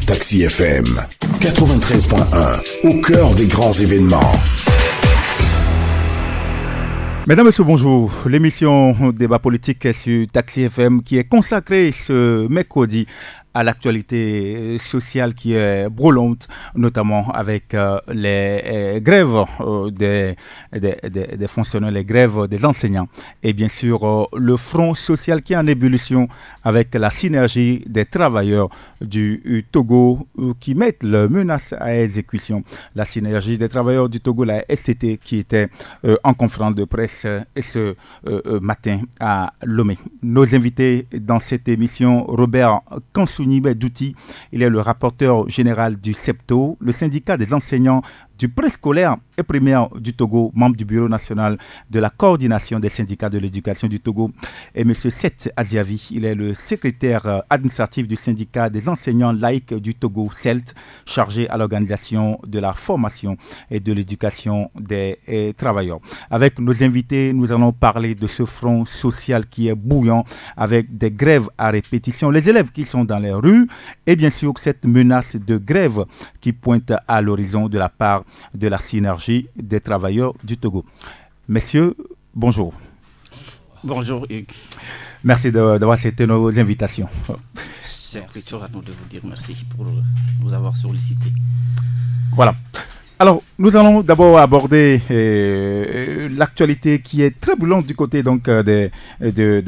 Taxi FM 93.1, au cœur des grands événements. Mesdames et messieurs, bonjour. L'émission Débat politique sur Taxi FM qui est consacrée ce mercredi à l'actualité sociale qui est brûlante, notamment avec les grèves des fonctionnaires, les grèves des enseignants et bien sûr le front social qui est en ébullition avec la synergie des travailleurs du Togo qui mettent leurs menaces à exécution. La synergie des travailleurs du Togo, la STT, qui était en conférence de presse ce matin à Lomé. Nos invités dans cette émission, Robert Kansouni Douti, il est le rapporteur général du SEPTO, le syndicat des enseignants du préscolaire et primaire du Togo, membre du bureau national de la coordination des syndicats de l'éducation du Togo. Et M. Seth Aziavi, il est le secrétaire administratif du syndicat des enseignants laïcs du Togo, CELT, chargé à l'organisation de la formation et de l'éducation des travailleurs. Avec nos invités, nous allons parler de ce front social qui est bouillant avec des grèves à répétition, les élèves qui sont dans les rues et bien sûr cette menace de grève qui pointe à l'horizon de la part de la synergie des travailleurs du Togo. Messieurs, bonjour. Bonjour Hugues. Merci d'avoir accepté nos invitations. C'est plutôt à nous de vous dire merci pour nous avoir sollicités. Voilà. Alors, nous allons d'abord aborder l'actualité qui est très brûlante du côté donc, de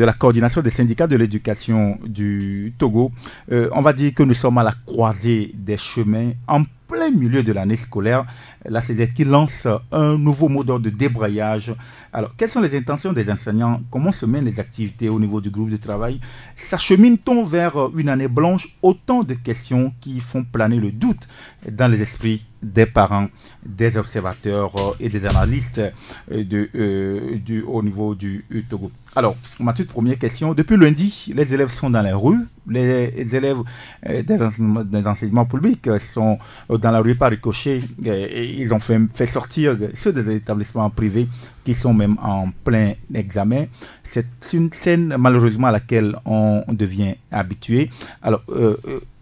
la coordination des syndicats de l'éducation du Togo. On va dire que nous sommes à la croisée des chemins en plein milieu de l'année scolaire. La CZ qui lance un nouveau mode de débrayage. Alors, quelles sont les intentions des enseignants? Comment se mènent les activités au niveau du groupe de travail? S'achemine-t-on vers une année blanche? Autant de questions qui font planer le doute dans les esprits des parents, des observateurs et des analystes au niveau du Togo. Alors, ma toute première question, depuis lundi, les élèves sont dans les rues, les élèves des enseignements publics sont dans la rue par ricochet, et ils ont fait sortir ceux des établissements privés qui sont même en plein examen. C'est une scène malheureusement à laquelle on devient habitué. Alors,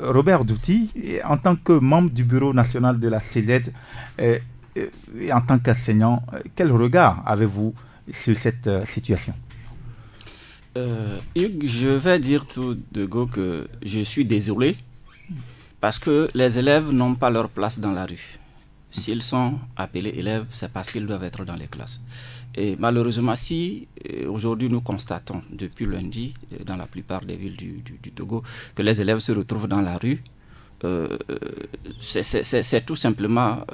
Robert Douti, en tant que membre du bureau national de la CZ, et en tant qu'enseignant, quel regard avez-vous sur cette situation? Hugues, je vais dire tout de go que je suis désolé parce que les élèves n'ont pas leur place dans la rue. S'ils sont appelés élèves, c'est parce qu'ils doivent être dans les classes. Et malheureusement, si aujourd'hui nous constatons depuis lundi, dans la plupart des villes du Togo, que les élèves se retrouvent dans la rue, c'est tout simplement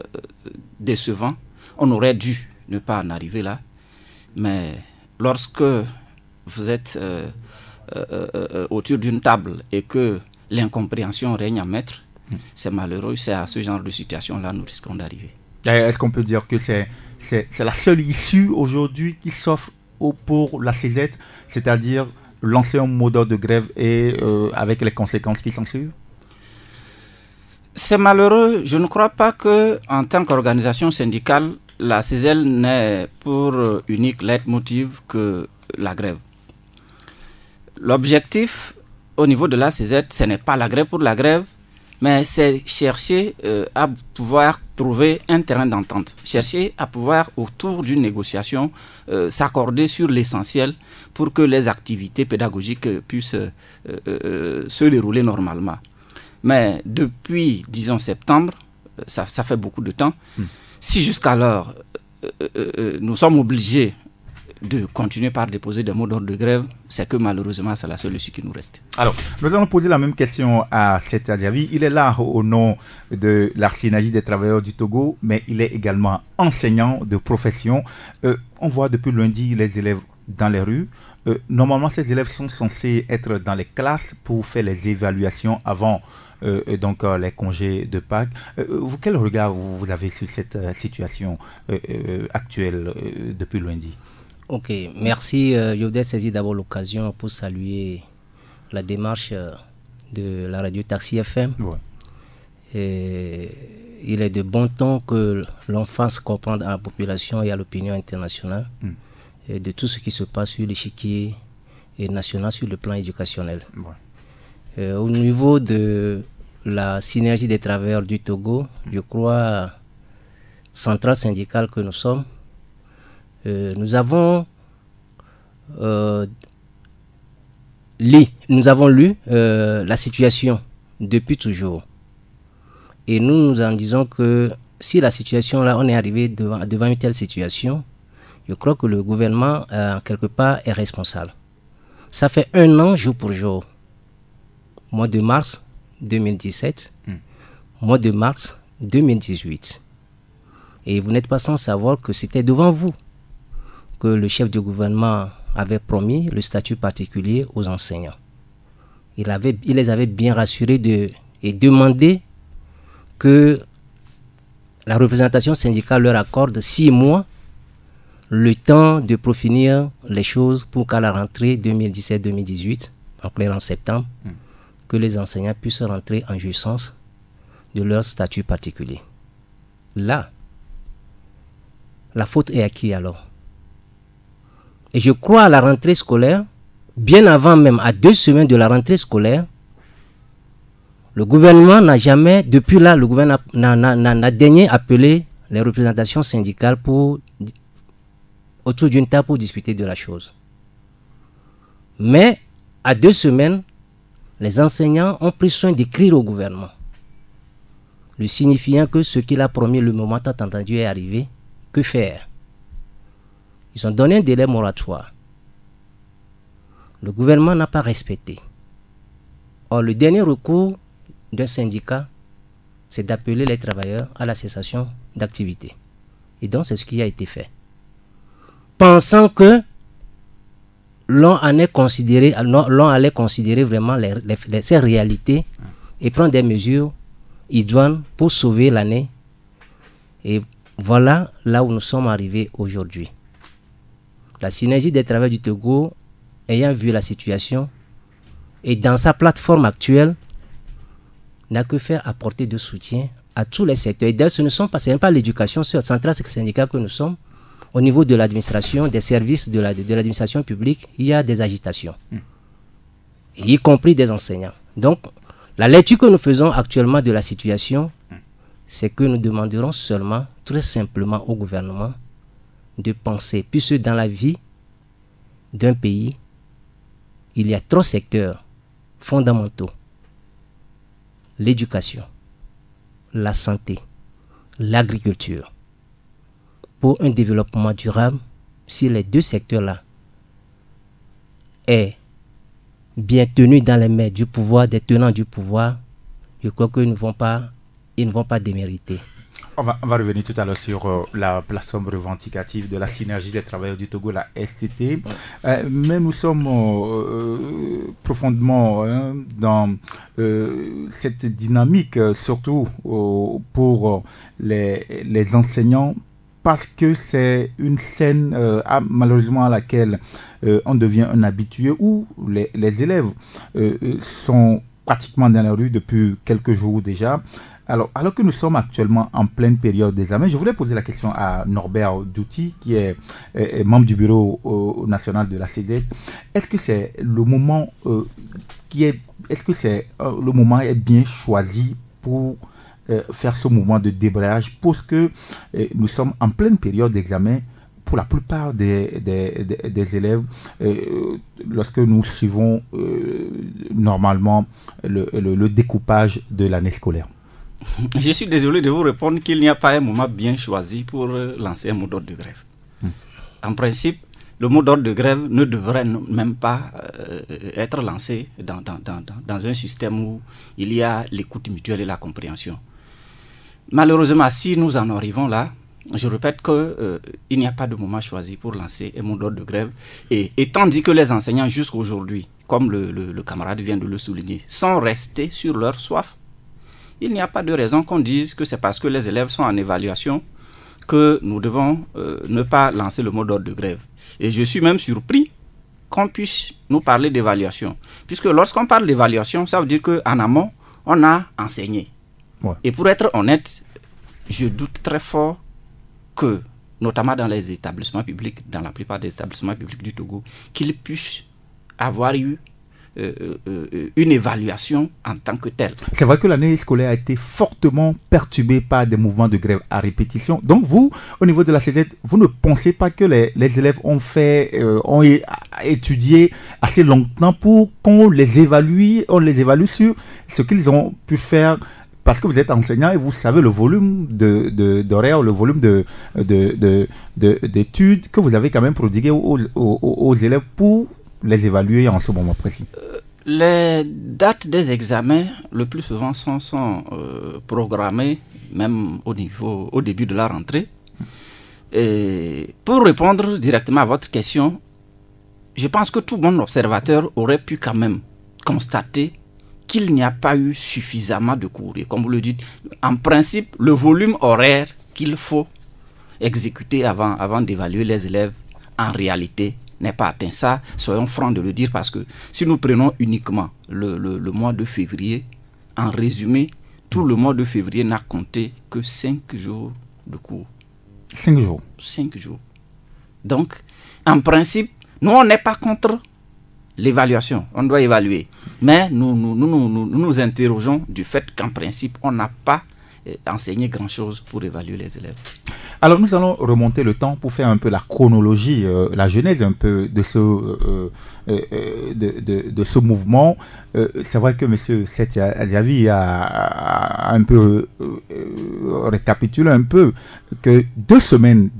décevant. On aurait dû ne pas en arriver là, mais lorsque vous êtes autour d'une table et que l'incompréhension règne à maître, c'est malheureux, c'est à ce genre de situation-là nous risquons d'arriver. Est-ce qu'on peut dire que c'est la seule issue aujourd'hui qui s'offre pour la CZ, c'est-à-dire lancer un mode de grève et avec les conséquences qui s'en suivent? C'est malheureux. Je ne crois pas qu'en tant qu'organisation syndicale, la CESEL n'ait pour unique leitmotiv que la grève. L'objectif au niveau de la CZ, ce n'est pas la grève pour la grève, mais c'est chercher à pouvoir trouver un terrain d'entente, chercher à pouvoir, autour d'une négociation, s'accorder sur l'essentiel pour que les activités pédagogiques puissent se dérouler normalement. Mais depuis, disons, septembre, ça fait beaucoup de temps. Si jusqu'alors, nous sommes obligés de continuer par déposer des mots d'ordre de grève, c'est que malheureusement, c'est la seule issue qui nous reste. Alors, nous allons poser la même question à Seth Aziavi. Il est là au nom de la synergie des travailleurs du Togo, mais il est également enseignant de profession. On voit depuis lundi les élèves dans les rues. Normalement, ces élèves sont censés être dans les classes pour faire les évaluations avant donc les congés de Pâques. Quel regard vous avez sur cette situation actuelle depuis lundi? Ok, merci. Je voudrais saisir d'abord l'occasion pour saluer la démarche de la radio Taxi FM. Ouais. Et il est de bon ton que l'on fasse comprendre à la population et à l'opinion internationale de tout ce qui se passe sur l'échiquier national sur le plan éducationnel. Ouais. Au niveau de la synergie des travailleurs du Togo, je crois, centrale syndicale que nous sommes, nous avons lu la situation depuis toujours. Et nous en disons que si la situation là, on est arrivé devant une telle situation, je crois que le gouvernement, quelque part, est responsable. Ça fait 1 an, jour pour jour. Mois de mars 2017, mois de mars 2018. Et vous n'êtes pas sans savoir que c'était devant vous que le chef du gouvernement avait promis le statut particulier aux enseignants. Il les avait bien rassurés et demandé que la représentation syndicale leur accorde 6 mois le temps de peaufiner les choses pour qu'à la rentrée 2017-2018, en clair en septembre, que les enseignants puissent rentrer en jouissance de leur statut particulier. Là, la faute est à qui alors? Et je crois à la rentrée scolaire, bien avant même, à 2 semaines de la rentrée scolaire, le gouvernement n'a jamais, depuis là, le gouvernement n'a daigné appeler les représentations syndicales autour d'une table pour discuter de la chose. Mais, à 2 semaines, les enseignants ont pris soin d'écrire au gouvernement, lui signifiant que ce qu'il a promis le moment tant entendu est arrivé. Que faire? Ils ont donné un délai moratoire. Le gouvernement n'a pas respecté. Or, le dernier recours d'un syndicat, c'est d'appeler les travailleurs à la cessation d'activité. Et donc, c'est ce qui a été fait. Pensant que l'on allait considérer vraiment ces réalités et prendre des mesures idoines pour sauver l'année. Et voilà là où nous sommes arrivés aujourd'hui. La synergie des travailleurs du Togo, ayant vu la situation, et dans sa plateforme actuelle, n'a que faire apporter de soutien à tous les secteurs. Et d'ailleurs, ce n'est même pas l'éducation centrale syndicale que nous sommes. Au niveau de l'administration, des services de l'administration publique, il y a des agitations, y compris des enseignants. Donc, la lecture que nous faisons actuellement de la situation, c'est que nous demanderons seulement, très simplement au gouvernement, de penser, puisque dans la vie d'un pays, il y a 3 secteurs fondamentaux: l'éducation, la santé, l'agriculture. Pour un développement durable, si les 2 secteurs-là est bien tenu dans les mains du pouvoir, des tenants du pouvoir, je crois qu'ils ne vont pas démériter. On va revenir tout à l'heure sur la plateforme revendicative de la synergie des travailleurs du Togo, la STT. Mais nous sommes profondément dans cette dynamique, surtout pour les enseignants, parce que c'est une scène malheureusement à laquelle on devient un habitué, où les élèves sont pratiquement dans la rue depuis quelques jours déjà. Alors que nous sommes actuellement en pleine période d'examen, je voulais poser la question à Norbert Douti, qui est membre du bureau national de la CESET. Est-ce que c'est le moment le moment est bien choisi pour faire ce mouvement de débrayage, parce que nous sommes en pleine période d'examen pour la plupart des élèves, lorsque nous suivons normalement le découpage de l'année scolaire? Je suis désolé de vous répondre qu'il n'y a pas un moment bien choisi pour lancer un mot d'ordre de grève. En principe, le mot d'ordre de grève ne devrait même pas être lancé dans un système où il y a l'écoute mutuelle et la compréhension. Malheureusement, si nous en arrivons là, je répète qu'il n'y a pas de moment choisi pour lancer un mot d'ordre de grève. Et étant dit que les enseignants jusqu'à aujourd'hui, comme le camarade vient de le souligner, sont restés sur leur soif, il n'y a pas de raison qu'on dise que c'est parce que les élèves sont en évaluation que nous devons ne pas lancer le mot d'ordre de grève. Et je suis même surpris qu'on puisse nous parler d'évaluation. Puisque lorsqu'on parle d'évaluation, ça veut dire qu'en amont, on a enseigné. Ouais. Et pour être honnête, je doute très fort que, notamment dans les établissements publics, dans la plupart des établissements publics du Togo, qu'il puisse avoir eu une évaluation en tant que telle. C'est vrai que l'année scolaire a été fortement perturbée par des mouvements de grève à répétition. Donc vous, au niveau de la CZ, vous ne pensez pas que les élèves ont étudié assez longtemps pour qu'on les évalue sur ce qu'ils ont pu faire? Parce que vous êtes enseignant et vous savez le volume d'horaires, le volume d'études que vous avez quand même prodigué aux élèves pour les évaluer en ce moment précis. Les dates des examens, le plus souvent, sont programmées, même au début de la rentrée. Et pour répondre directement à votre question, je pense que tout bon observateur aurait pu quand même constater qu'il n'y a pas eu suffisamment de cours. Et comme vous le dites, en principe, le volume horaire qu'il faut exécuter avant d'évaluer les élèves, en réalité, n'est pas atteint. Ça, soyons francs de le dire, parce que si nous prenons uniquement le mois de février, en résumé, tout le mois de février n'a compté que 5 jours de cours. 5 jours. 5 jours. Donc, en principe, nous, on n'est pas contre l'évaluation, on doit évaluer. Mais nous interrogeons du fait qu'en principe, on n'a pas enseigné grand-chose pour évaluer les élèves. Alors, nous allons remonter le temps pour faire un peu la chronologie, la genèse un peu de ce mouvement. C'est vrai que M. Seth Adiavi a un peu récapitulé un peu que 2 semaines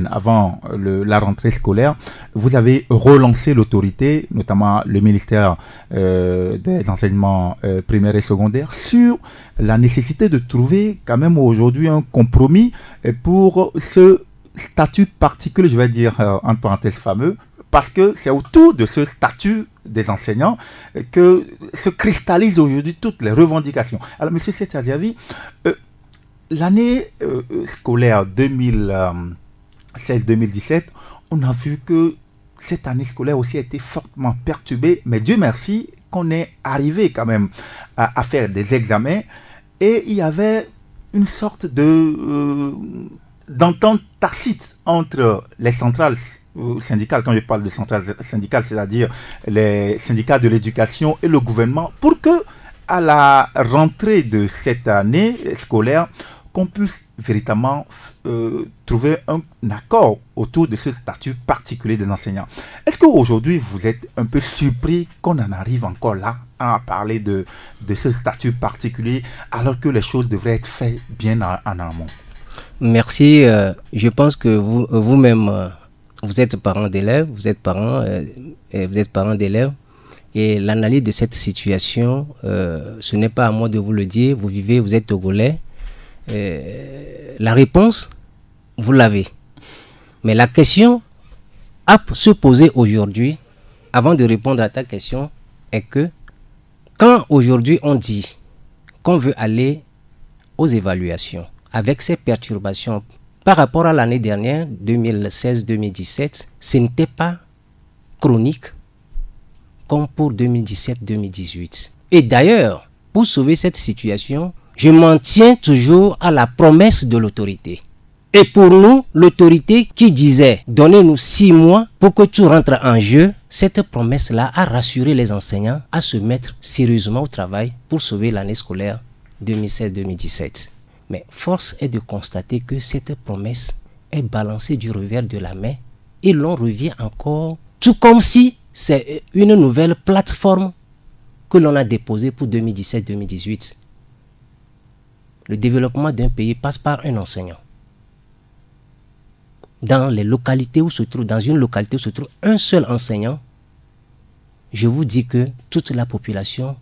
avant la rentrée scolaire, vous avez relancé l'autorité, notamment le ministère des enseignements primaires et secondaires, sur la nécessité de trouver quand même aujourd'hui un compromis pour ce statut particulier, je vais dire en parenthèse fameux, parce que c'est autour de ce statut des enseignants que se cristallisent aujourd'hui toutes les revendications. Alors, M. Seth Adiavi, l'année scolaire 2016-2017, on a vu que cette année scolaire aussi a été fortement perturbée, mais Dieu merci qu'on est arrivé quand même à faire des examens, et il y avait une sorte d'entente tacite entre les centrales syndicales. Quand je parle de centrales syndicales, c'est-à-dire les syndicats de l'éducation et le gouvernement, pour que à la rentrée de cette année scolaire, qu'on puisse véritablement trouver un accord autour de ce statut particulier des enseignants. Est-ce qu'aujourd'hui, vous êtes un peu surpris qu'on en arrive encore là à parler de ce statut particulier, alors que les choses devraient être faites bien en amont? Merci. Je pense que vous-même, vous êtes parent d'élèves, vous êtes parent d'élèves, et l'analyse de cette situation, ce n'est pas à moi de vous le dire. Vous vivez, vous êtes Togolais. La réponse, vous l'avez. Mais la question à se poser aujourd'hui, avant de répondre à ta question, est que quand aujourd'hui on dit qu'on veut aller aux évaluations avec ces perturbations par rapport à l'année dernière, 2016-2017, ce n'était pas chronique comme pour 2017-2018. Et d'ailleurs, pour sauver cette situation, je m'en tiens toujours à la promesse de l'autorité. Et pour nous, l'autorité qui disait « Donnez-nous 6 mois pour que tout rentre en jeu », cette promesse-là a rassuré les enseignants à se mettre sérieusement au travail pour sauver l'année scolaire 2016-2017. Mais force est de constater que cette promesse est balancée du revers de la main et l'on revient encore, tout comme si c'est une nouvelle plateforme que l'on a déposée pour 2017-2018. Le développement d'un pays passe par un enseignant. Dans une localité où se trouve un seul enseignant, je vous dis que toute la population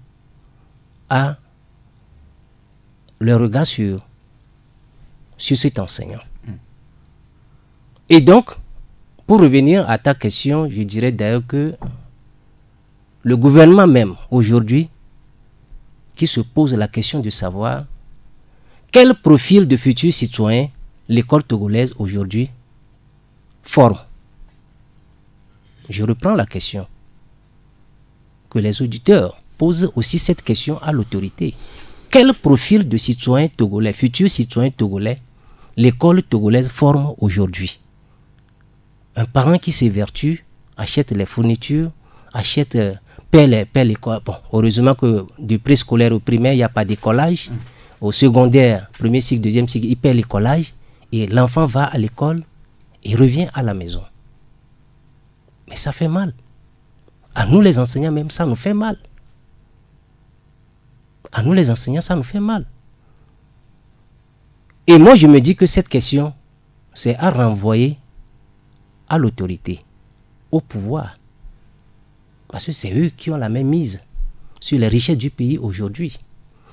a le regard sur cet enseignant. Et donc, pour revenir à ta question, je dirais d'ailleurs que le gouvernement même, aujourd'hui, qui se pose la question de savoir quel profil de futurs citoyens l'école togolaise aujourd'hui forme. Je reprends la question. Que les auditeurs posent aussi cette question à l'autorité. Quel profil de citoyens togolais, futurs citoyens togolais, l'école togolaise forme aujourd'hui? Un parent qui s'évertue, achète les fournitures, achète paie l'école. Bon, heureusement que du préscolaire au primaire, il n'y a pas d'écolage. Au secondaire, premier cycle, deuxième cycle, il paie l'écolage. Et l'enfant va à l'école et revient à la maison. Mais ça fait mal. À nous les enseignants même, ça nous fait mal. À nous les enseignants, ça nous fait mal. Et moi, je me dis que cette question, c'est à renvoyer à l'autorité, au pouvoir. Parce que c'est eux qui ont la même mise sur les richesses du pays aujourd'hui.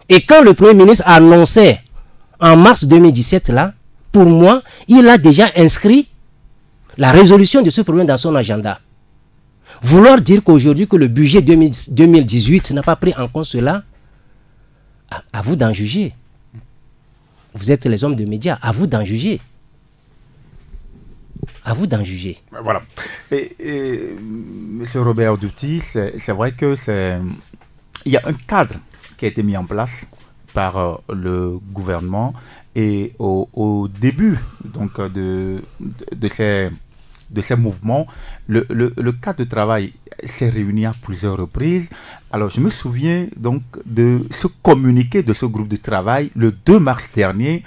Et quand le Premier ministre annonçait en mars 2017, là, pour moi, il a déjà inscrit la résolution de ce problème dans son agenda. Vouloir dire qu'aujourd'hui, que le budget 2018 n'a pas pris en compte cela, à vous d'en juger. Vous êtes les hommes de médias, à vous d'en juger. À vous d'en juger. Voilà. Et M. Robert Douty, c'est vrai que il y a un cadre qui a été mis en place par le gouvernement et au début donc, de ces mouvements, le cadre de travail s'est réuni à plusieurs reprises. Alors, je me souviens donc de ce communiqué de ce groupe de travail le 2 mars dernier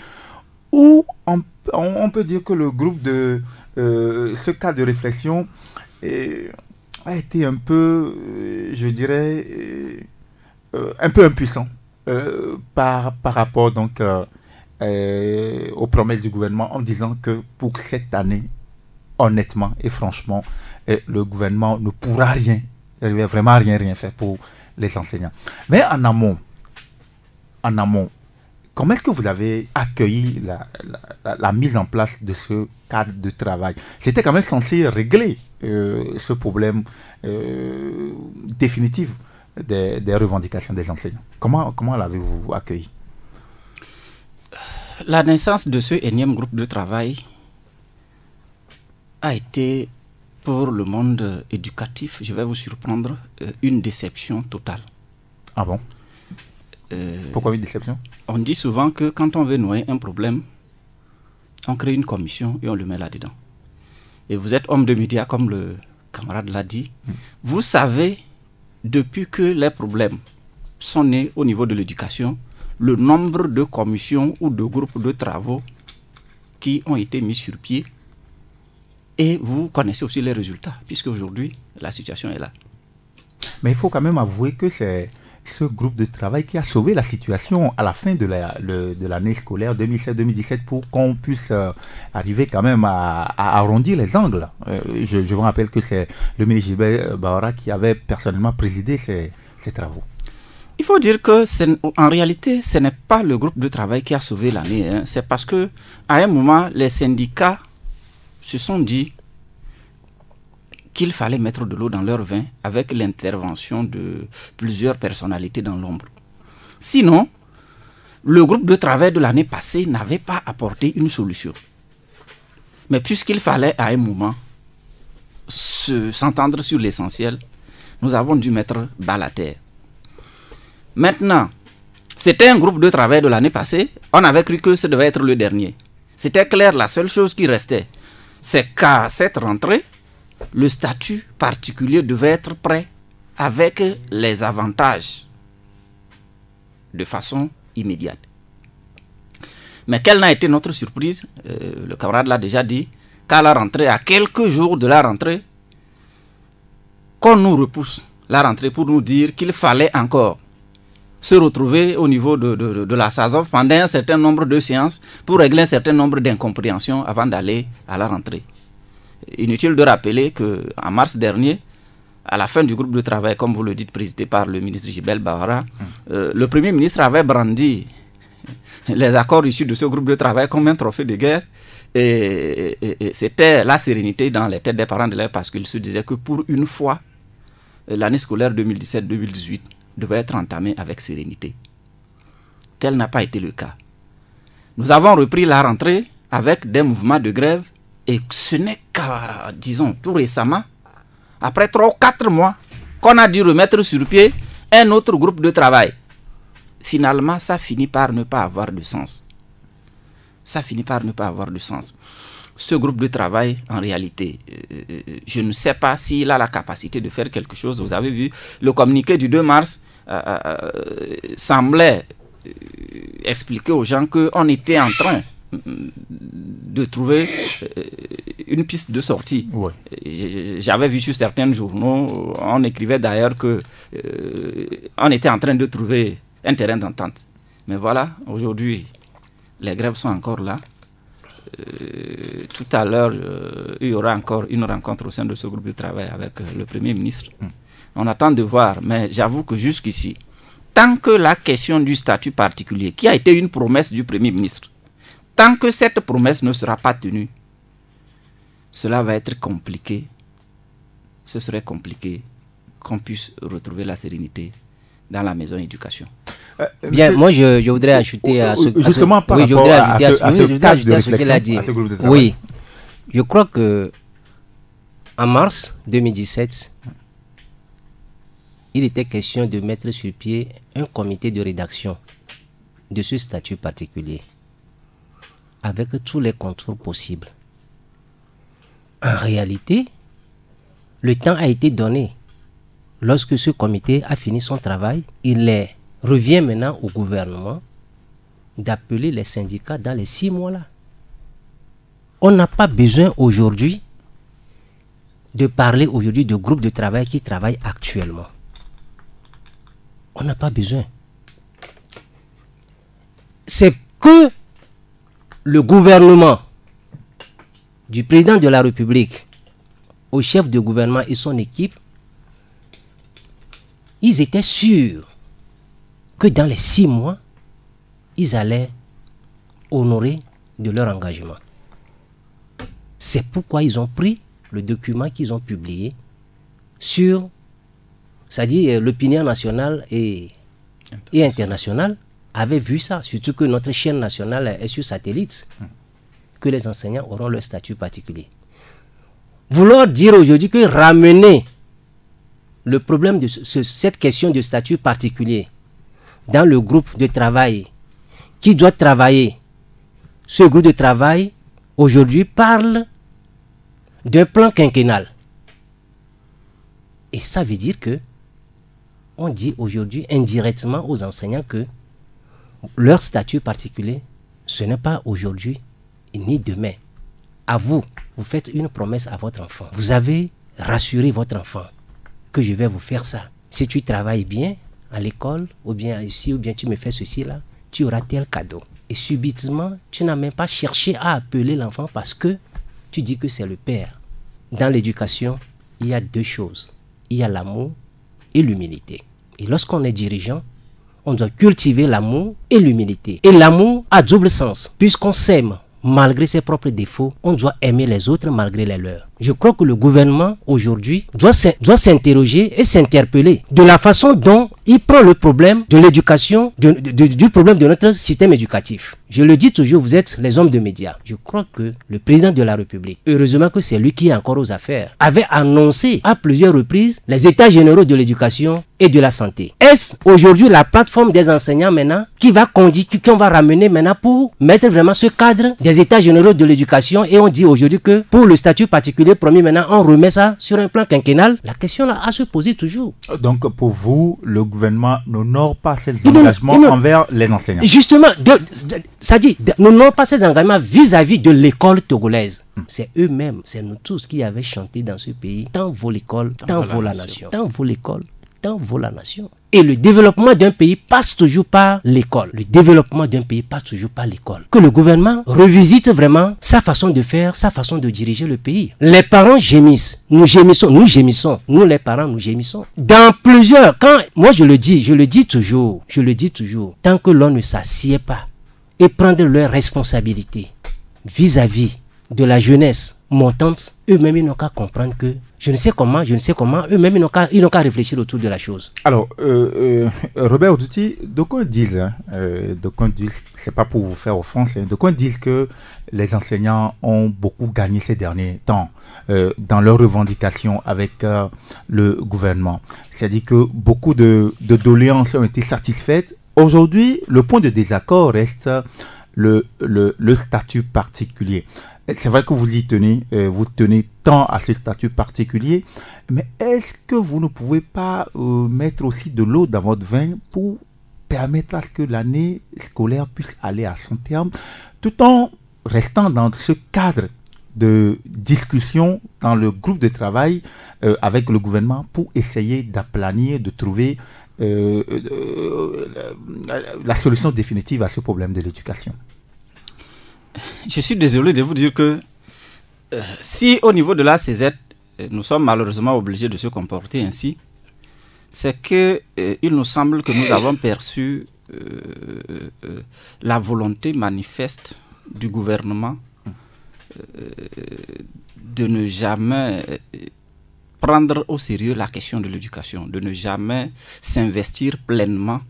où on peut dire que le groupe de ce cadre de réflexion a été un peu, je dirais, un peu impuissant par rapport donc aux promesses du gouvernement en disant que pour cette année, honnêtement et franchement, le gouvernement ne pourra vraiment rien faire pour les enseignants. Mais en amont, comment est-ce que vous avez accueilli la mise en place de ce cadre de travail? C'était quand même censé régler ce problème définitif des revendications des enseignants. Comment l'avez-vous accueilli? La naissance de ce énième groupe de travail a été, pour le monde éducatif, je vais vous surprendre, une déception totale. Ah bon? Pourquoi une déception? On dit souvent que quand on veut noyer un problème, on crée une commission et on le met là-dedans. Et vous êtes homme de médias, comme le camarade l'a dit. Vous savez, depuis que les problèmes sont nés au niveau de l'éducation, le nombre de commissions ou de groupes de travaux qui ont été mis sur pied. Et vous connaissez aussi les résultats, puisque aujourd'hui, la situation est là. Mais il faut quand même avouer que c'est ce groupe de travail qui a sauvé la situation à la fin de l'année scolaire 2016-2017 pour qu'on puisse arriver quand même à arrondir les angles. Je vous rappelle que c'est le ministre Gilbert Bahora qui avait personnellement présidé ces travaux. Il faut dire que en réalité, ce n'est pas le groupe de travail qui a sauvé l'année. Hein. C'est parce que à un moment, les syndicats se sont dit qu'il fallait mettre de l'eau dans leur vin avec l'intervention de plusieurs personnalités dans l'ombre. Sinon, le groupe de travail de l'année passée n'avait pas apporté une solution. Mais puisqu'il fallait à un moment s'entendre sur l'essentiel, nous avons dû mettre bas à terre. Maintenant, c'était un groupe de travail de l'année passée, on avait cru que ce devait être le dernier. C'était clair, la seule chose qui restait, c'est qu'à cette rentrée, le statut particulier devait être prêt avec les avantages de façon immédiate. Mais quelle n'a été notre surprise? Le camarade l'a déjà dit, qu'à la rentrée, à quelques jours de la rentrée, qu'on nous repousse la rentrée pour nous dire qu'il fallait encore se retrouver au niveau de la SAZOF pendant un certain nombre de séances pour régler un certain nombre d'incompréhensions avant d'aller à la rentrée. Inutile de rappeler qu'en mars dernier, à la fin du groupe de travail, comme vous le dites, présidé par le ministre Gilbert Bahora, le Premier ministre avait brandi les accords issus de ce groupe de travail comme un trophée de guerre. Et c'était la sérénité dans les têtes des parents d'élèves parce qu'ils se disaient que pour une fois, l'année scolaire 2017-2018 devait être entamée avec sérénité. Tel n'a pas été le cas. Nous avons repris la rentrée avec des mouvements de grève et ce n'est qu'à, disons, tout récemment, après 3 ou 4 mois, qu'on a dû remettre sur pied un autre groupe de travail. Finalement, ça finit par ne pas avoir de sens. Ça finit par ne pas avoir de sens. ce groupe de travail, en réalité, je ne sais pas s'il a la capacité de faire quelque chose. Vous avez vu, le communiqué du 2 mars semblait expliquer aux gens qu'on était en train de trouver une piste de sortie. Ouais. J'avais vu sur certains journaux, on écrivait d'ailleurs que on était en train de trouver un terrain d'entente. Mais voilà, aujourd'hui, les grèves sont encore là. Tout à l'heure, il y aura encore une rencontre au sein de ce groupe de travail avec le Premier ministre. On attend de voir, mais j'avoue que jusqu'ici, tant que la question du statut particulier, qui a été une promesse du Premier ministre, tant que cette promesse ne sera pas tenue, cela va être compliqué. Ce serait compliqué qu'on puisse retrouver la sérénité dans la maison éducation. Bien, moi je voudrais ajouter à ce qu'il a dit. Oui, je crois que en mars 2017, il était question de mettre sur pied un comité de rédaction de ce statut particulier, avec tous les contours possibles. En réalité, le temps a été donné. Lorsque ce comité a fini son travail, il revient maintenant au gouvernement d'appeler les syndicats dans les 6 mois-là. On n'a pas besoin aujourd'hui de parler aujourd'hui de groupes de travail qui travaillent actuellement. On n'a pas besoin. C'est que le gouvernement du président de la République au chef de gouvernement et son équipe, ils étaient sûrs que dans les 6 mois, ils allaient honorer de leur engagement. C'est pourquoi ils ont pris le document qu'ils ont publié sur, c'est-à-dire l'opinion nationale et internationale avait vu ça, surtout que notre chaîne nationale est sur satellite, que les enseignants auront leur statut particulier. Vouloir dire aujourd'hui que ramener le problème de cette question de statut particulier dans le groupe de travail qui doit travailler, ce groupe de travail aujourd'hui parle d'un plan quinquennal. Et ça veut dire que on dit aujourd'hui indirectement aux enseignants que leur statut particulier, ce n'est pas aujourd'hui ni demain. À vous, vous faites une promesse à votre enfant. Vous avez rassuré votre enfant que je vais vous faire ça. Si tu travailles bien à l'école, ou bien ici, ou bien tu me fais ceci là, tu auras tel cadeau. Et subitement, tu n'as même pas cherché à appeler l'enfant parce que tu dis que c'est le père. Dans l'éducation, il y a 2 choses. Il y a l'amour et l'humilité. Et lorsqu'on est dirigeant, on doit cultiver l'amour et l'humilité. Et l'amour a double sens. Puisqu'on s'aime malgré ses propres défauts, on doit aimer les autres malgré les leurs. Je crois que le gouvernement aujourd'hui doit s'interroger et s'interpeller de la façon dont il prend le problème de l'éducation, du problème de notre système éducatif. Je le dis toujours, vous êtes les hommes de médias. Je crois que le président de la République, heureusement que c'est lui qui est encore aux affaires, avait annoncé à plusieurs reprises les états généraux de l'éducation et de la santé. Est-ce aujourd'hui la plateforme des enseignants maintenant qui va conduire, qu'on va ramener maintenant pour mettre vraiment ce cadre des états généraux de l'éducation, et on dit aujourd'hui que pour le statut particulier promis maintenant, on remet ça sur un plan quinquennal? La question là à se poser toujours. Donc pour vous, le gouvernement n'honore pas ses engagements envers les enseignants? Justement, ça dit, n'honore pas ses engagements vis-à-vis de l'école togolaise. C'est eux-mêmes, c'est nous tous qui avaient chanté dans ce pays. Tant vaut l'école, tant vaut la nation. Tant vaut l'école, tant vaut la nation. Et le développement d'un pays passe toujours par l'école. Le développement d'un pays passe toujours par l'école. Que le gouvernement revisite vraiment sa façon de faire, sa façon de diriger le pays. Les parents gémissent, nous gémissons, nous les parents nous gémissons. Dans plusieurs, moi je le dis toujours, tant que l'on ne s'assied pas et prendre leurs responsabilités vis-à-vis de la jeunesse montante, eux-mêmes ils n'ont qu'à comprendre que je ne sais comment, eux-mêmes ils n'ont qu'à réfléchir autour de la chose. Alors, Robert Oudouti, d'aucuns disent, c'est pas pour vous faire offense, d'aucuns disent que les enseignants ont beaucoup gagné ces derniers temps dans leurs revendications avec le gouvernement. C'est-à-dire que beaucoup de doléances ont été satisfaites. Aujourd'hui, le point de désaccord reste le statut particulier. c'est vrai que vous y tenez, vous tenez tant à ce statut particulier, mais est-ce que vous ne pouvez pas mettre aussi de l'eau dans votre vin pour permettre à ce que l'année scolaire puisse aller à son terme, tout en restant dans ce cadre de discussion dans le groupe de travail avec le gouvernement pour essayer d'aplanir, de trouver la solution définitive à ce problème de l'éducation? Je suis désolé de vous dire que si au niveau de la CZ, nous sommes malheureusement obligés de se comporter ainsi, c'est que il nous semble que nous avons perçu la volonté manifeste du gouvernement de ne jamais prendre au sérieux la question de l'éducation, de ne jamais s'investir pleinement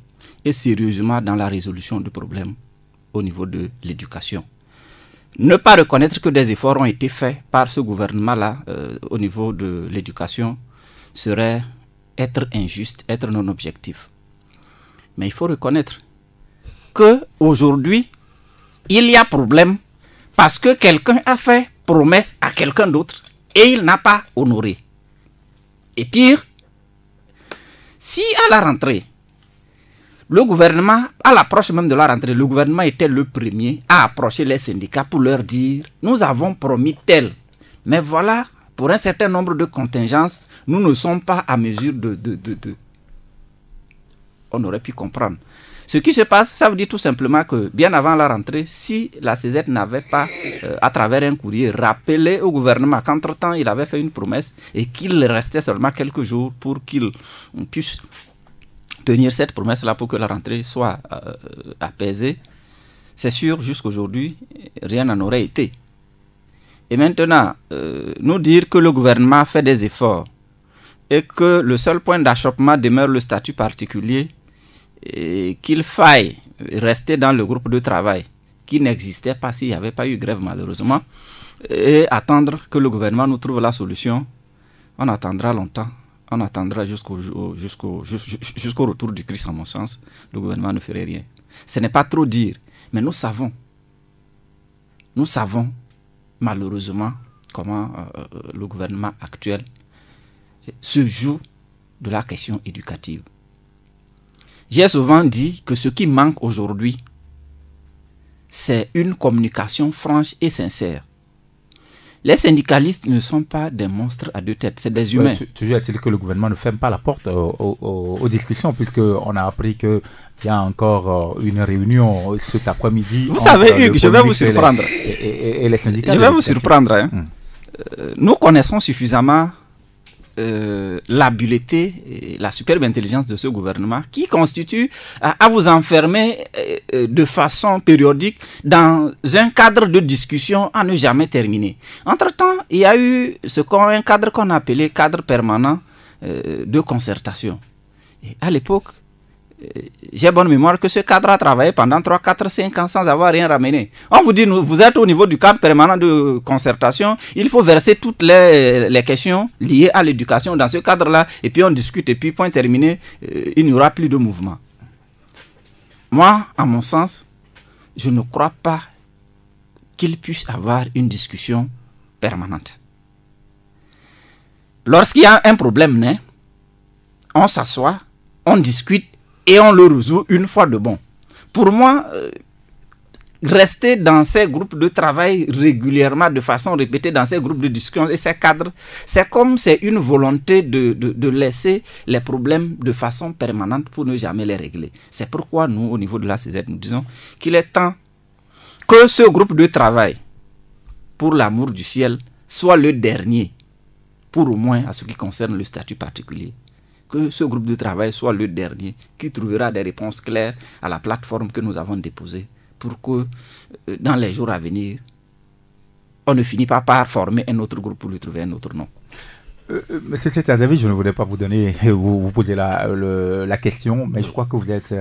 et sérieusement dans la résolution du problème au niveau de l'éducation. Ne pas reconnaître que des efforts ont été faits par ce gouvernement-là au niveau de l'éducation serait être injuste, être non objectif. Mais il faut reconnaître qu'aujourd'hui, il y a problème parce que quelqu'un a fait promesse à quelqu'un d'autre et il n'a pas honoré. Et pire, si à la rentrée, le gouvernement, à l'approche même de la rentrée, le gouvernement était le premier à approcher les syndicats pour leur dire « Nous avons promis tel, mais voilà, pour un certain nombre de contingences, nous ne sommes pas à mesure de... » On aurait pu comprendre. Ce qui se passe, ça veut dire tout simplement que bien avant la rentrée, si la CZ n'avait pas, à travers un courrier, rappelé au gouvernement qu'entre-temps, il avait fait une promesse et qu'il restait seulement quelques jours pour qu'il puisse tenir cette promesse-là pour que la rentrée soit apaisée, c'est sûr, jusqu'aujourd'hui, rien n'en aurait été. Et maintenant, nous dire que le gouvernement fait des efforts et que le seul point d'achoppement demeure le statut particulier et qu'il faille rester dans le groupe de travail qui n'existait pas s'il n'y avait pas eu grève malheureusement et attendre que le gouvernement nous trouve la solution, on attendra longtemps. On attendra jusqu'au retour du Christ, à mon sens. Le gouvernement ne ferait rien. Ce n'est pas trop dire, mais nous savons malheureusement comment le gouvernement actuel se joue de la question éducative. J'ai souvent dit que ce qui manque aujourd'hui, c'est une communication franche et sincère. Les syndicalistes ne sont pas des monstres à deux têtes, c'est des humains. Toujours est-il que le gouvernement ne ferme pas la porte aux discussions, puisqu'on a appris qu'il y a encore une réunion cet après-midi. Vous savez, Hugues, je vais vous surprendre. Et les syndicats. Je vais vous surprendre. Hein. Nous connaissons suffisamment l'habileté et la superbe intelligence de ce gouvernement qui constitue à vous enfermer de façon périodique dans un cadre de discussion à ne jamais terminer. Entre-temps, il y a eu un cadre qu'on a appelé cadre permanent de concertation. Et à l'époque, j'ai bonne mémoire que ce cadre a travaillé pendant 3, 4, 5 ans sans avoir rien ramené. On vous dit, vous êtes au niveau du cadre permanent de concertation, il faut verser toutes les questions liées à l'éducation dans ce cadre-là, et puis on discute, et puis point terminé, il n'y aura plus de mouvement. Moi, à mon sens, je ne crois pas qu'il puisse avoir une discussion permanente. Lorsqu'il y a un problème né, on s'assoit, on discute, et on le résout une fois de bon. Pour moi, rester dans ces groupes de travail régulièrement, de façon répétée, dans ces groupes de discussion et ces cadres, c'est comme c'est une volonté de laisser les problèmes de façon permanente pour ne jamais les régler. C'est pourquoi nous, au niveau de la CZ, nous disons qu'il est temps que ce groupe de travail, pour l'amour du ciel, soit le dernier, pour au moins à ce qui concerne le statut particulier. Que ce groupe de travail soit le dernier qui trouvera des réponses claires à la plateforme que nous avons déposée pour que dans les jours à venir, on ne finit pas par former un autre groupe pour lui trouver un autre nom. Monsieur Setazavi, je ne voulais pas vous poser la question, mais je crois que vous êtes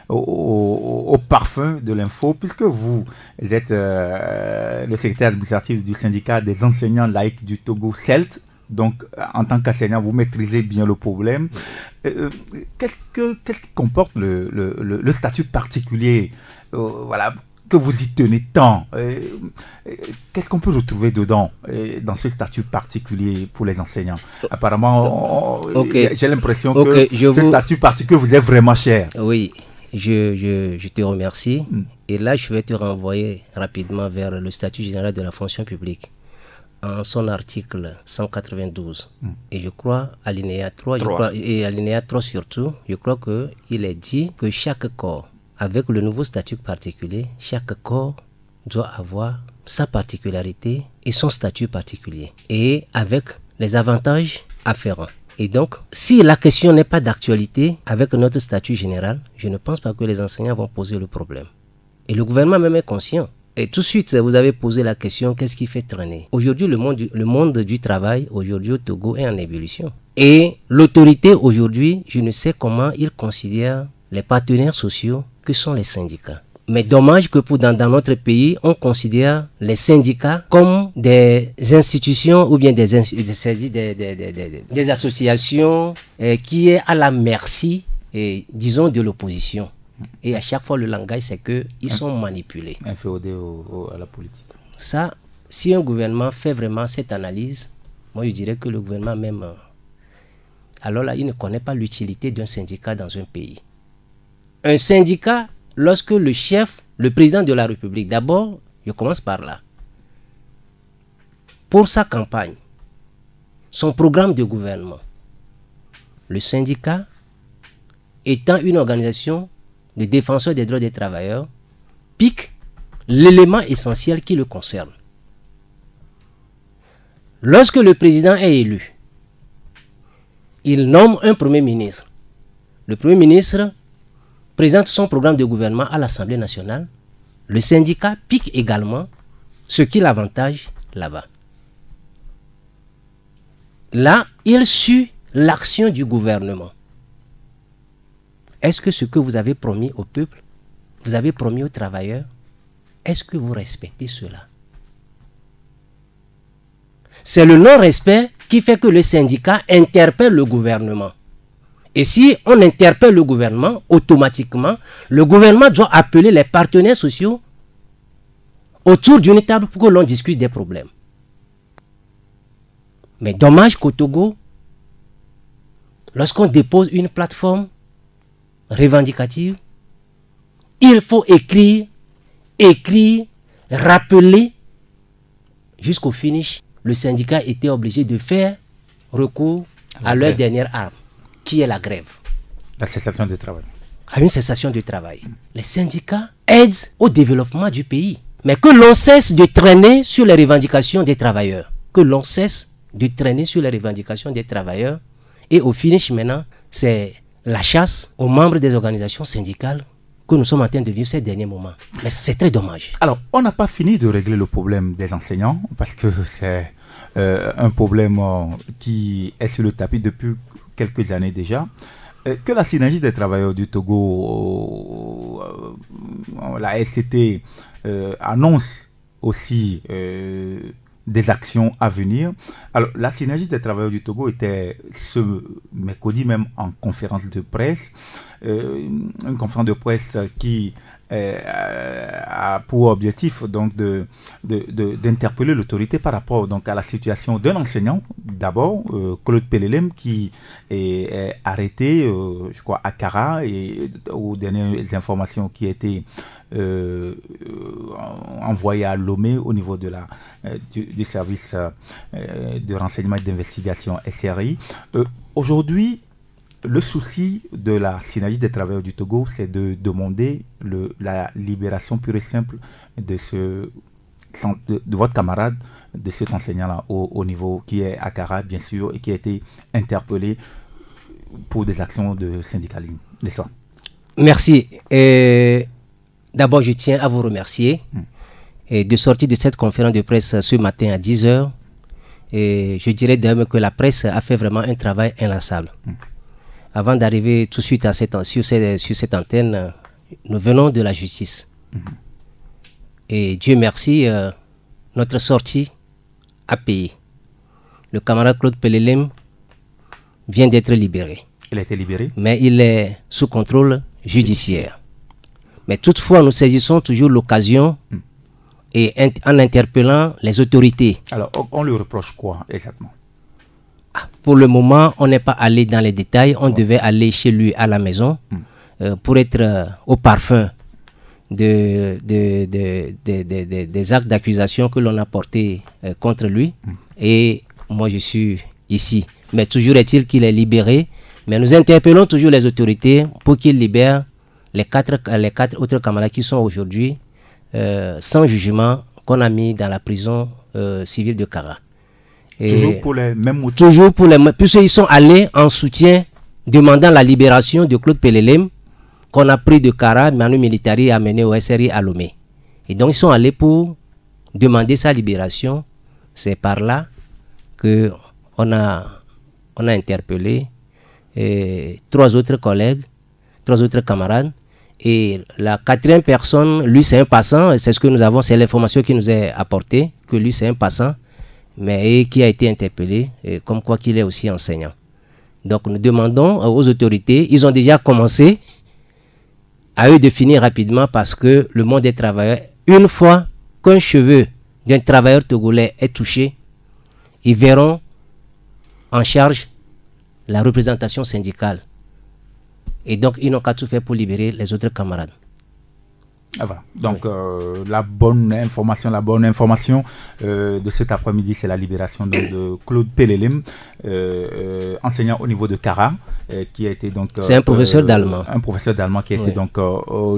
au parfum de l'info, puisque vous êtes le secrétaire administratif du syndicat des enseignants laïcs du Togo, CELT. Donc, en tant qu'enseignant, vous maîtrisez bien le problème. Qu'est-ce qui comporte le statut particulier voilà, que vous y tenez tant, qu'est-ce qu'on peut retrouver dedans, dans ce statut particulier pour les enseignants? Apparemment, j'ai l'impression que ce statut particulier vous est vraiment cher. Oui, je te remercie. Et là, je vais te renvoyer rapidement vers le statut général de la fonction publique. En son article 192, et je crois alinéa 3, et alinéa 3 surtout, je crois qu'il est dit que chaque corps, avec le nouveau statut particulier, chaque corps doit avoir sa particularité et son statut particulier, et avec les avantages afférents. Et donc, si la question n'est pas d'actualité avec notre statut général, je ne pense pas que les enseignants vont poser le problème. Et le gouvernement même est conscient. Et tout de suite, vous avez posé la question, qu'est-ce qui fait traîner? Aujourd'hui, le monde du travail, aujourd'hui au Togo, est en ébullition. Et l'autorité, aujourd'hui, je ne sais comment ils considèrent les partenaires sociaux que sont les syndicats. Mais dommage que dans notre pays, on considère les syndicats comme des institutions ou bien des associations qui est à la merci, disons, de l'opposition. Et à chaque fois, le langage, c'est qu'ils sont manipulés. Inféodés à la politique. Ça, si un gouvernement fait vraiment cette analyse, moi, je dirais que le gouvernement même, alors là, il ne connaît pas l'utilité d'un syndicat dans un pays. Un syndicat, lorsque le chef, le président de la République, d'abord, je commence par là, pour sa campagne, son programme de gouvernement, le syndicat étant une organisation de défenseurs des droits des travailleurs, pique l'élément essentiel qui le concerne. Lorsque le président est élu, il nomme un premier ministre. Le premier ministre présente son programme de gouvernement à l'Assemblée nationale. Le syndicat pique également ce qui l'avantage là-bas. Là, il suit l'action du gouvernement. Est-ce que ce que vous avez promis au peuple, vous avez promis aux travailleurs, est-ce que vous respectez cela? C'est le non-respect qui fait que le syndicat interpelle le gouvernement. Et si on interpelle le gouvernement, automatiquement, le gouvernement doit appeler les partenaires sociaux autour d'une table pour que l'on discute des problèmes. Mais dommage qu'au Togo, lorsqu'on dépose une plateforme revendicative, il faut écrire, rappeler, jusqu'au finish. Le syndicat était obligé de faire recours à leur dernière arme, qui est la grève. La cessation de travail. À une cessation de travail. Les syndicats aident au développement du pays. Mais que l'on cesse de traîner sur les revendications des travailleurs. Que l'on cesse de traîner sur les revendications des travailleurs. Et au finish maintenant, c'est la chasse aux membres des organisations syndicales que nous sommes en train de vivre ces derniers moments. Mais c'est très dommage. Alors, on n'a pas fini de régler le problème des enseignants parce que c'est un problème qui est sur le tapis depuis quelques années déjà. Que la synergie des travailleurs du Togo, la SCT, annonce aussi des actions à venir. Alors, la synergie des travailleurs du Togo était ce mercredi même en conférence de presse, une conférence de presse qui a pour objectif donc d'interpeller l'autorité par rapport donc à la situation d'un enseignant. D'abord, Claude Pelelem qui est arrêté, je crois, à Kara, et aux dernières informations qui étaient envoyé à Lomé au niveau de du service de renseignement et d'investigation SRI. Aujourd'hui, le souci de la synergie des travailleurs du Togo, c'est de demander la libération pure et simple de votre camarade, de cet enseignant-là au niveau qui est à Kara, bien sûr, et qui a été interpellé pour des actions de syndicalisme. Merci. D'abord, je tiens à vous remercier de sortir de cette conférence de presse ce matin à 10h. Et je dirais d'ailleurs que la presse a fait vraiment un travail inlassable. Avant d'arriver tout de suite sur cette antenne, nous venons de la justice. Et Dieu merci, notre sortie a payé. Le camarade Claude Pelelem vient d'être libéré. Il a été libéré? Mais il est sous contrôle judiciaire. Mais toutefois, nous saisissons toujours l'occasion et en interpellant les autorités. Alors, on lui reproche quoi exactement? Pour le moment, on n'est pas allé dans les détails. On devait aller chez lui à la maison pour être au parfum des actes d'accusation que l'on a portés contre lui. Et moi, je suis ici. Mais toujours est-il qu'il est libéré. Mais nous interpellons toujours les autorités pour qu'ils libèrent les quatre autres camarades qui sont aujourd'hui sans jugement, qu'on a mis dans la prison civile de Kara. Et toujours pour les mêmes motifs. Toujours pour les mêmes, puisqu'ils sont allés en soutien demandant la libération de Claude Pelelem, qu'on a pris de Kara, Manu Militari et amené au SRI à Lomé. Et donc ils sont allés pour demander sa libération. C'est par là que on a interpellé trois autres collègues, trois autres camarades. Et la quatrième personne, lui c'est un passant, c'est ce que nous avons, c'est l'information qui nous est apportée, que lui c'est un passant, mais qui a été interpellé, comme quoi qu'il est aussi enseignant. Donc nous demandons aux autorités, ils ont déjà commencé à eux de finir rapidement parce que le monde des travailleurs, une fois qu'un cheveu d'un travailleur togolais est touché, ils verront en charge la représentation syndicale. Et donc, ils n'ont qu'à tout faire pour libérer les autres camarades. Ah, voilà. Donc, la bonne information de cet après-midi, c'est la libération de Claude Pelelem, enseignant au niveau de Kara, qui a été donc... c'est un professeur d'allemand. Un professeur d'allemand qui a été donc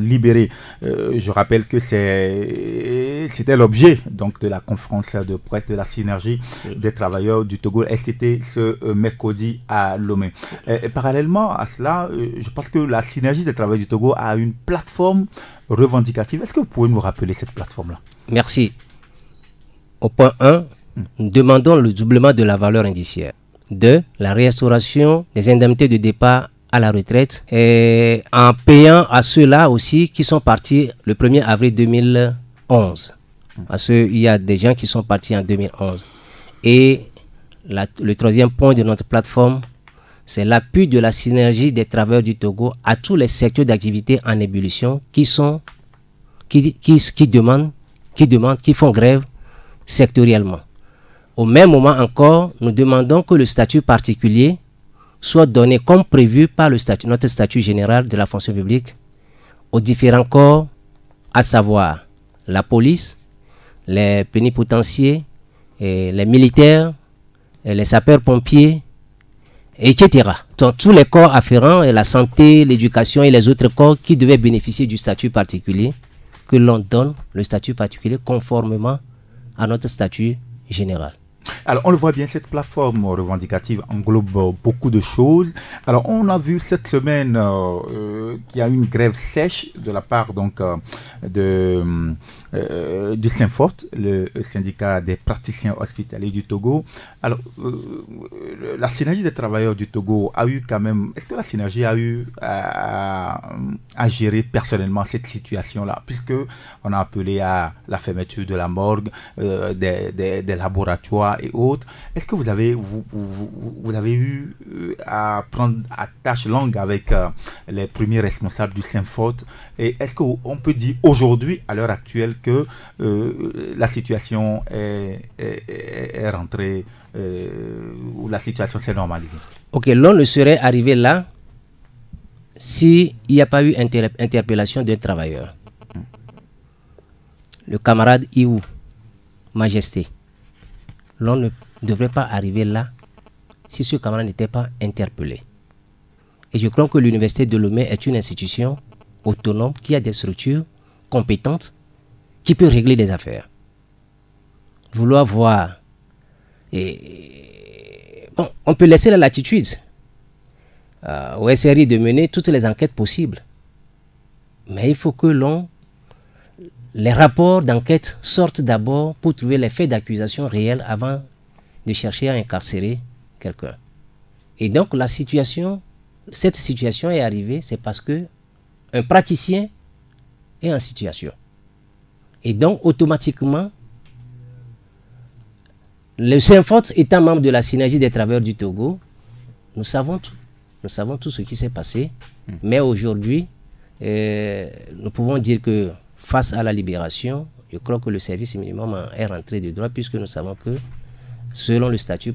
libéré. Je rappelle que c'était l'objet donc de la conférence de presse de la synergie des travailleurs du Togo STT ce mercredi à Lomé. Et parallèlement à cela, je pense que la synergie des travailleurs du Togo a une plateforme revendicative. Est-ce que vous pouvez nous rappeler cette plateforme-là? Merci. Au point 1, nous demandons le doublement de la valeur indiciaire. 2, la restauration des indemnités de départ à la retraite et en payant à ceux-là aussi qui sont partis le 1er avril 2011. Parce qu'il y a des gens qui sont partis en 2011. Et le troisième point de notre plateforme, c'est l'appui de la synergie des travailleurs du Togo à tous les secteurs d'activité en ébullition qui font grève sectoriellement. Au même moment encore, nous demandons que le statut particulier soit donné comme prévu par notre statut général de la fonction publique aux différents corps, à savoir la police, les plénipotentiaires, les militaires, les sapeurs-pompiers, etc. Donc, tous les corps afférents, et la santé, l'éducation et les autres corps qui devaient bénéficier du statut particulier, que l'on donne le statut particulier conformément à notre statut général. Alors, on le voit bien, cette plateforme revendicative englobe beaucoup de choses. Alors, on a vu cette semaine qu'il y a eu une grève sèche de la part donc, du Synfort, le syndicat des praticiens hospitaliers du Togo. Alors, la synergie des travailleurs du Togo a eu quand même... Est-ce que la synergie a eu à gérer personnellement cette situation-là, puisqu'on a appelé à la fermeture de la morgue, des laboratoires et autres. Est-ce que vous avez eu à prendre à tâche longue avec les premiers responsables du Synfort? Et est-ce qu'on peut dire aujourd'hui, à l'heure actuelle, que la situation est rentrée, ou la situation s'est normalisée? Ok, l'on ne serait arrivé là s'il n'y a pas eu interpellation d'un travailleur. Le camarade Iou, Majesté. L'on ne devrait pas arriver là si ce camarade n'était pas interpellé. Et je crois que l'université de Lomé est une institution autonome qui a des structures compétentes qui peut régler des affaires. Vouloir voir... Bon, on peut laisser la latitude au SRI de mener toutes les enquêtes possibles. Mais il faut que les rapports d'enquête sortent d'abord pour trouver les faits d'accusation réels avant de chercher à incarcérer quelqu'un. Et donc cette situation est arrivée, c'est parce que un praticien est en situation. Et donc automatiquement, le Synfort étant membre de la synergie des travailleurs du Togo, nous savons tout. Nous savons tout ce qui s'est passé. Mais aujourd'hui, nous pouvons dire que face à la libération, je crois que le service minimum est rentré de droit, puisque nous savons que selon le statut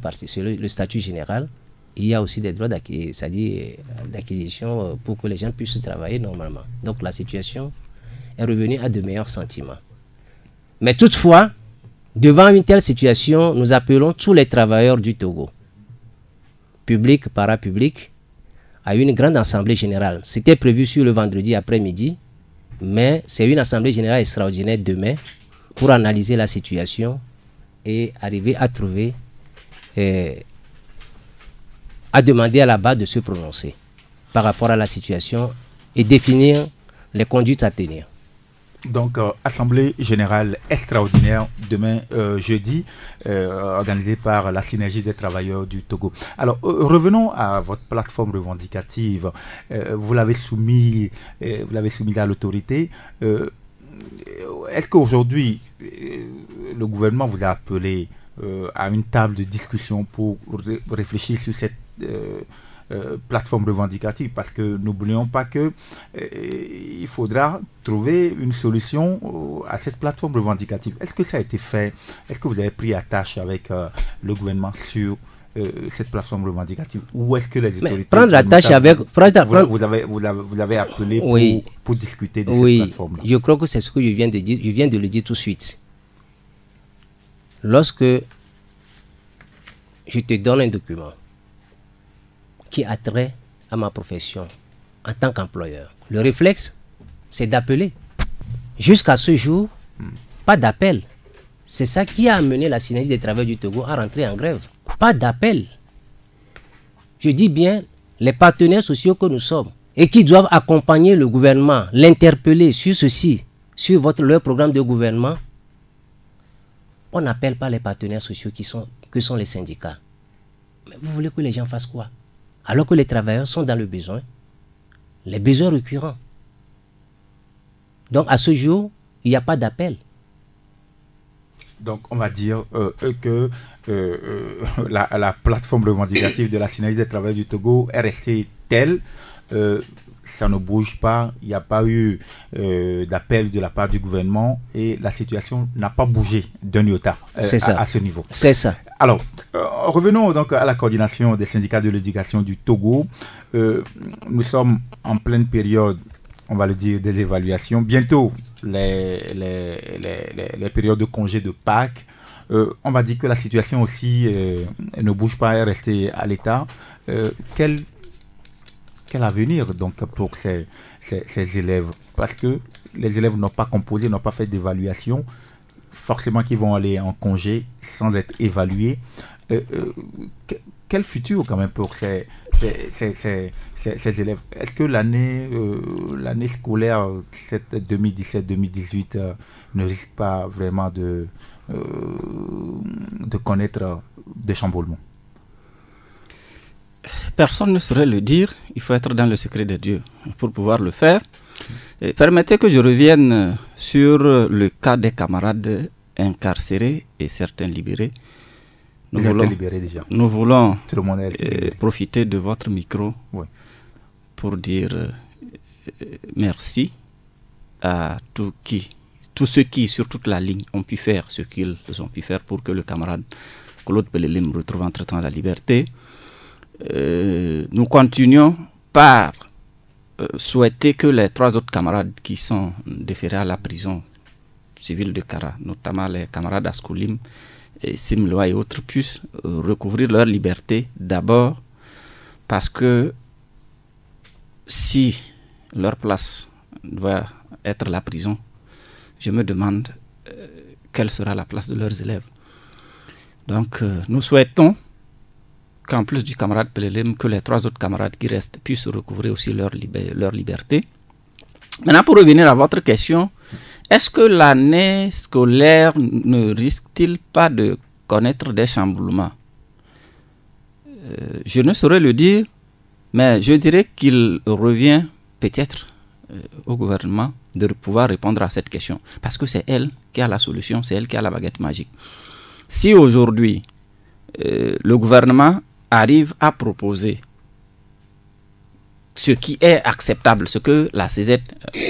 général, il y a aussi des droits d'acquisition pour que les gens puissent travailler normalement. Donc la situation est revenue à de meilleurs sentiments. Mais toutefois, devant une telle situation, nous appelons tous les travailleurs du Togo, publics, parapublics, à une grande assemblée générale. C'était prévu sur le vendredi après-midi, mais c'est une assemblée générale extraordinaire demain pour analyser la situation et arriver à trouver, à demander à la base de se prononcer par rapport à la situation et définir les conduites à tenir. Donc, assemblée générale extraordinaire demain jeudi, organisée par la synergie des travailleurs du Togo. Alors, revenons à votre plateforme revendicative. Vous l'avez soumise à l'autorité. Est-ce qu'aujourd'hui, le gouvernement vous a appelé à une table de discussion pour réfléchir sur cette plateforme revendicative, parce que n'oublions pas que il faudra trouver une solution à cette plateforme revendicative. Est-ce que ça a été fait? Est-ce que vous avez pris attache avec le gouvernement sur cette plateforme revendicative, ou est-ce que les autorités prendre attache avec vous avez appelé pour discuter de cette plateforme-là? Je crois que c'est ce que je viens de dire. Je viens de le dire tout de suite. Lorsque je te donne un document qui a trait à ma profession en tant qu'employeur, le réflexe, c'est d'appeler. Jusqu'à ce jour, pas d'appel. C'est ça qui a amené la synergie des travailleurs du Togo à rentrer en grève. Pas d'appel. Je dis bien les partenaires sociaux que nous sommes et qui doivent accompagner le gouvernement, l'interpeller sur ceci, sur leur programme de gouvernement. On n'appelle pas les partenaires sociaux que sont les syndicats. Mais vous voulez que les gens fassent quoi? Alors que les travailleurs sont dans le besoin, les besoins récurrents. Donc à ce jour, il n'y a pas d'appel. Donc on va dire que la plateforme revendicative de la synergie des travailleurs du Togo est restée telle. Ça ne bouge pas, il n'y a pas eu d'appel de la part du gouvernement et la situation n'a pas bougé d'un iota à ce niveau. C'est ça. Alors, revenons donc à la coordination des syndicats de l'éducation du Togo. Nous sommes en pleine période, on va le dire, des évaluations. Bientôt, les périodes de congé de Pâques. On va dire que la situation aussi ne bouge pas, est restée à l'état. Quel avenir donc pour ces élèves? Parce que les élèves n'ont pas composé, n'ont pas fait d'évaluation. Forcément qu'ils vont aller en congé sans être évalués. Quel futur quand même pour ces élèves? Est-ce que l'année scolaire 2017-2018 ne risque pas vraiment de connaître des chamboulements? Personne ne saurait le dire, il faut être dans le secret de Dieu pour pouvoir le faire. Et permettez que je revienne sur le cas des camarades incarcérés et certains libérés. Nous voulons profiter de votre micro pour dire merci à tous ceux qui, sur toute la ligne, ont pu faire ce qu'ils ont pu faire pour que le camarade Claude Pelelem retrouve entre-temps la liberté. Nous continuons par souhaiter que les 3 autres camarades qui sont déférés à la prison civile de Kara, notamment les camarades Askoulim, Simloa et autres, puissent recouvrir leur liberté d'abord, parce que si leur place doit être la prison, je me demande quelle sera la place de leurs élèves. Donc nous souhaitons qu'en plus du camarade Pelelem, que les 3 autres camarades qui restent puissent recouvrir aussi leur liberté. Maintenant, pour revenir à votre question, est-ce que l'année scolaire ne risque-t-il pas de connaître des chamboulements? Je ne saurais le dire, mais je dirais qu'il revient peut-être au gouvernement de pouvoir répondre à cette question, parce que c'est elle qui a la solution, c'est elle qui a la baguette magique. Si aujourd'hui, le gouvernement arrive à proposer ce qui est acceptable, ce que la CZ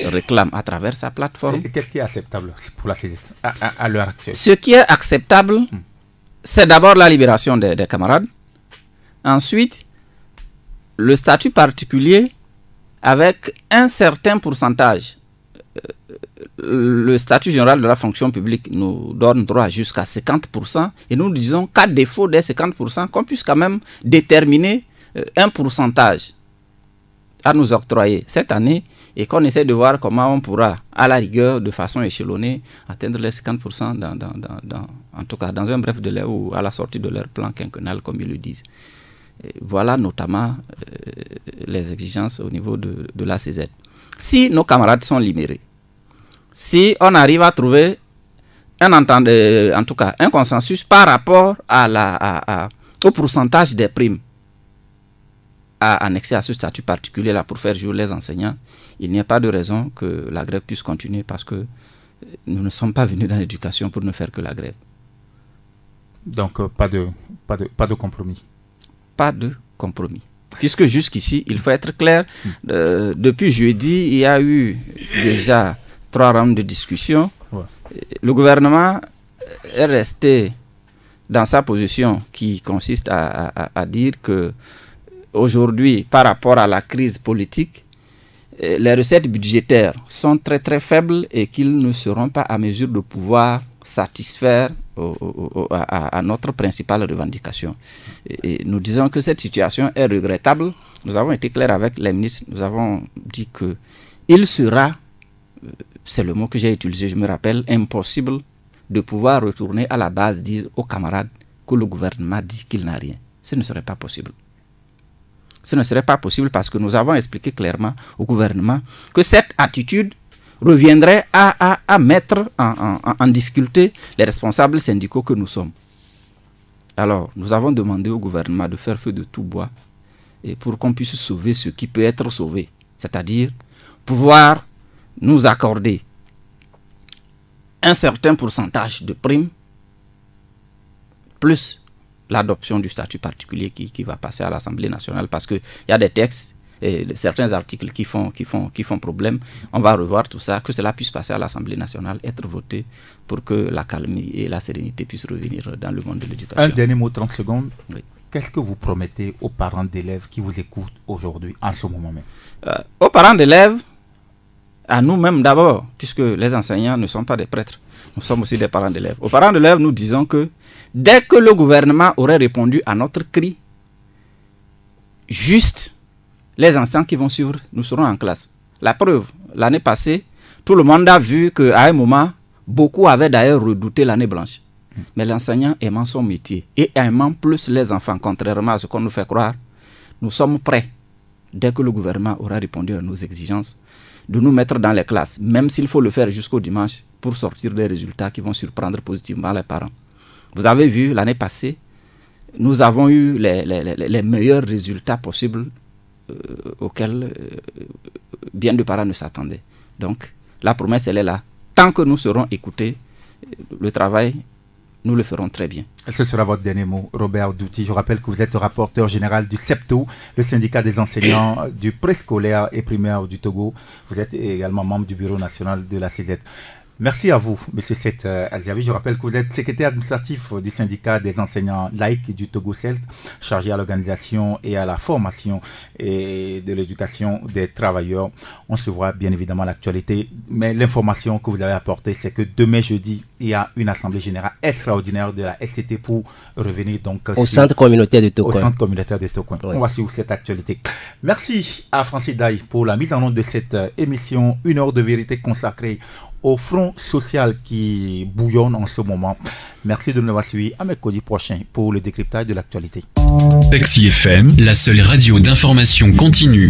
réclame à travers sa plateforme. Qu'est-ce qui est acceptable pour la CZ à l'heure actuelle? Ce qui est acceptable, c'est d'abord la libération des camarades. Ensuite, le statut particulier avec un certain pourcentage. Le statut général de la fonction publique nous donne droit jusqu'à 50%. Et nous disons qu'à défaut des 50%, qu'on puisse quand même déterminer un pourcentage à nous octroyer cette année et qu'on essaie de voir comment on pourra, à la rigueur, de façon échelonnée, atteindre les 50% en tout cas dans un bref délai ou à la sortie de leur plan quinquennal, comme ils le disent. Et voilà notamment les exigences au niveau de la CZ. Si nos camarades sont libérés, si on arrive à trouver en tout cas un consensus par rapport au pourcentage des primes annexé à ce statut particulier-là pour faire jouer les enseignants, il n'y a pas de raison que la grève puisse continuer parce que nous ne sommes pas venus dans l'éducation pour ne faire que la grève. Donc, pas de compromis. Pas de compromis. Puisque jusqu'ici, il faut être clair, depuis jeudi, il y a eu déjà 3 rounds de discussion. Ouais. Le gouvernement est resté dans sa position qui consiste à dire que aujourd'hui, par rapport à la crise politique, les recettes budgétaires sont très très faibles et qu'ils ne seront pas à mesure de pouvoir satisfaire à notre principale revendication. Et nous disons que cette situation est regrettable. Nous avons été clairs avec les ministres, nous avons dit que il sera, c'est le mot que j'ai utilisé, je me rappelle, impossible de pouvoir retourner à la base, dire aux camarades que le gouvernement dit qu'il n'a rien. Ce ne serait pas possible. Ce ne serait pas possible parce que nous avons expliqué clairement au gouvernement que cette attitude reviendrait à mettre en difficulté les responsables syndicaux que nous sommes. Alors, nous avons demandé au gouvernement de faire feu de tout bois et pour qu'on puisse sauver ce qui peut être sauvé, c'est-à-dire pouvoir nous accorder un certain pourcentage de primes plus l'adoption du statut particulier qui va passer à l'Assemblée nationale parce qu'il y a des textes et certains articles qui font problème. On va revoir tout ça, que cela puisse passer à l'Assemblée nationale, être voté pour que la calmie et la sérénité puissent revenir dans le monde de l'éducation. Un dernier mot, 30 secondes. Oui. Qu'est-ce que vous promettez aux parents d'élèves qui vous écoutent aujourd'hui, en ce moment même? Aux parents d'élèves, à nous-mêmes d'abord, puisque les enseignants ne sont pas des prêtres, nous sommes aussi des parents d'élèves. Aux parents d'élèves, nous disons que dès que le gouvernement aurait répondu à notre cri, juste les instants qui vont suivre, nous serons en classe. La preuve, l'année passée, tout le monde a vu qu'à un moment, beaucoup avaient d'ailleurs redouté l'année blanche. Mais l'enseignant aimant son métier et aimant plus les enfants, contrairement à ce qu'on nous fait croire, nous sommes prêts, dès que le gouvernement aura répondu à nos exigences, de nous mettre dans les classes, même s'il faut le faire jusqu'au dimanche, pour sortir des résultats qui vont surprendre positivement les parents. Vous avez vu, l'année passée, nous avons eu les meilleurs résultats possibles auxquels bien de parents ne s'attendaient. Donc, la promesse, elle est là. Tant que nous serons écoutés, le travail, nous le ferons très bien. Ce sera votre dernier mot, Robert Douty. Je rappelle que vous êtes rapporteur général du SEPTO, le syndicat des enseignants du préscolaire et primaire du Togo. Vous êtes également membre du bureau national de la CZ. Merci à vous, M. Seth Alziavi. Je rappelle que vous êtes secrétaire administratif du syndicat des enseignants laïcs du Togo-Celt, chargé à l'organisation et à la formation et de l'éducation des travailleurs. On se voit bien évidemment à l'actualité, mais l'information que vous avez apportée, c'est que demain jeudi, il y a une assemblée générale extraordinaire de la SCT pour revenir donc au centre communautaire de Tokoin. Au centre communautaire de Tokoin. Oui. On va suivre cette actualité. Merci à Francis Daï pour la mise en onde de cette émission, une heure de vérité consacrée au front social qui bouillonne en ce moment. Merci de nous avoir suivis. À mercredi prochain pour le décryptage de l'actualité. Taxi FM, la seule radio d'information continue.